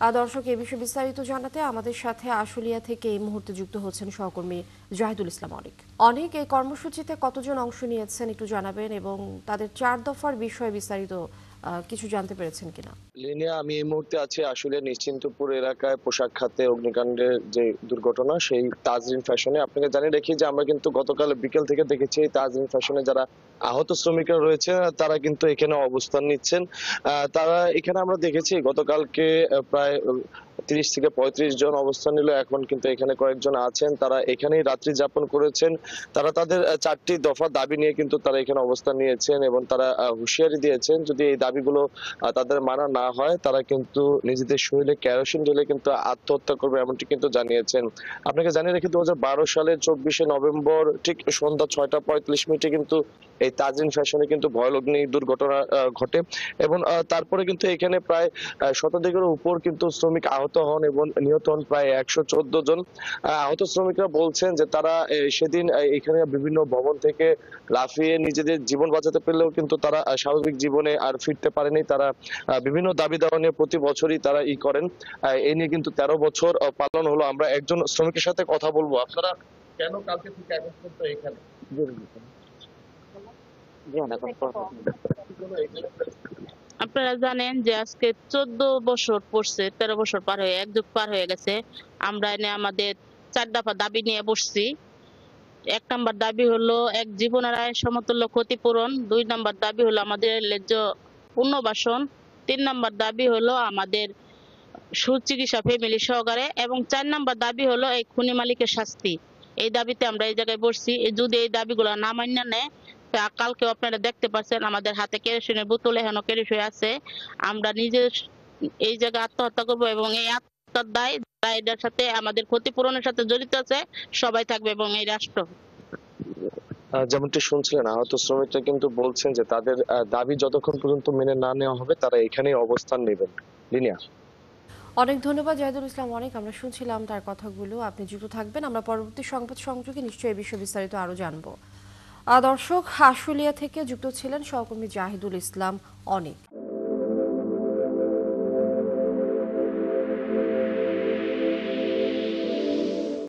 দর্শক, এই বিষয়ে বিস্তারিত জানাতে আমাদের সাথে আশুলিয়া থেকে এই মুহূর্তে যুক্ত হচ্ছেন সহকর্মী জাহিদুল ইসলাম অনেক। অনেক এই কর্মসূচিতে কতজন অংশ নিয়েছেন একটু জানাবেন, এবং তাদের 4 দফার বিষয়ে বিস্তারিত কিছু জানতে পেরেছেন কিনা? লিনিয়া, আমি এই মুহূর্তে আছি আসলে নিশ্চিন্তপুর এলাকায় পোশাক খাতে অগ্নিকাণ্ডের যে দুর্ঘটনা সেই তাজরিন ফ্যাশনে। আপনাকে জানিয়ে রাখি যে আমরা কিন্তু গতকাল বিকেল থেকে দেখেছি এই তাজরিন ফ্যাশনে যারা আহত শ্রমিকরা রয়েছে তারা কিন্তু এখানে অবস্থান নিচ্ছেন। তারা এখানে আমরা দেখেছি গতকালকে প্রায় 30 থেকে 35 জন অবস্থান নিল। এখন কিন্তু এখানে কয়েকজন আছেন, তারা এখানেই রাত্রি যাপন করেছেন। তারা তাদের 4টি দফা দাবি নিয়ে কিন্তু তারা এখানে অবস্থান নিয়েছেন এবং তারা হুঁশিয়ারি দিয়েছেন যদি এই দাবিগুলো তাদের মানা না হয় তারা কিন্তু নিজেদের শরীরে কেরোসিন ঢেলে কিন্তু আত্মহত্যা করবে, এমনটি কিন্তু জানিয়েছেন। আপনাকে জানিয়ে রাখি 2012 সালের 24শে নভেম্বর ঠিক সন্ধ্যা 6টা 45 মিনিটে কিন্তু এই তাজরিন ফ্যাশনে কিন্তু ভয়াল অগ্নি দুর্ঘটনা ঘটে এবং তারপরে কিন্তু এখানে প্রায় শতাধিকের উপর কিন্তু শ্রমিক আহত হন এবং নিহত হন প্রায় 114 জন। আহত শ্রমিকরা বলছেন যে তারা সেদিন এখানে বিভিন্ন ভবন থেকে লাফিয়ে নিজেদের জীবন বাঁচাতে পেলেও কিন্তু তারা স্বাভাবিক জীবনে আর ফিরতে পারেনি। তারা বিভিন্ন দাবি দাওয়া নিয়ে প্রতি বছরই তারা করেন। এই নিয়ে কিন্তু 13 বছর পালন হলো। আমরা একজন শ্রমিকের সাথে কথা বলবো। আপনারা কেন কালকে থেকে এখন পর্যন্ত এখানে? আপনারা জানেন যে আজকে 14 বছর পড়ছে, 13 বছর পার হয়ে 1 যুগ পার হয়ে গেছে। আমরা এনে আমাদের 4 দফা দাবি নিয়ে বসছি। 1 নাম্বার দাবি হলো এক জীবনের আয় সমতুল্য ক্ষতিপূরণ। 2 নাম্বার দাবি হলো আমাদের ন্যায্য পুনর্বাসন। 3 নাম্বার দাবি হলো আমাদের সুচিকিৎসা ফ্যামিলি সহকারে, এবং 4 নাম্বার দাবি হলো এই খুনি মালিকের শাস্তি। এই দাবিতে আমরা এই জায়গায় বসছি। যদি এই দাবিগুলো না মান্য নেয়, কালকে আপনারা দেখতে পাচ্ছেন আমাদের হাতে কেরোসিনের বোতল এখনো কেরোসিন আছে। আমরা নিজে এই জায়গায় আত্মহত্যা করব এবং এই আত্মহত্যার দায় যারা এটার সাথে আমাদের ক্ষতিপূরণের সাথে জড়িত আছে সবাই থাকবে এবং এই রাষ্ট্র। যেমনটি শুনছিলেন আহত শ্রমিকরা কিন্তু বলছেন যে তাদের দাবি যতক্ষণ পর্যন্ত মেনে না নেওয়া হবে তারা এখানেই অবস্থান নেবেন। লিনিয়া, অনেক ধন্যবাদ জাহিদুল ইসলাম অনেক। আমরা শুনছিলাম তার কথাগুলো। আপনি যুক্ত থাকবেন, আমরা পরবর্তী সংবাদ সংযোগে নিশ্চয়ই এই বিষয়ে বিস্তারিত আরো জানবো। দর্শক, আশুলিয়া থেকে যুক্ত ছিলেন সহকর্মী জাহিদুল ইসলাম অনেক।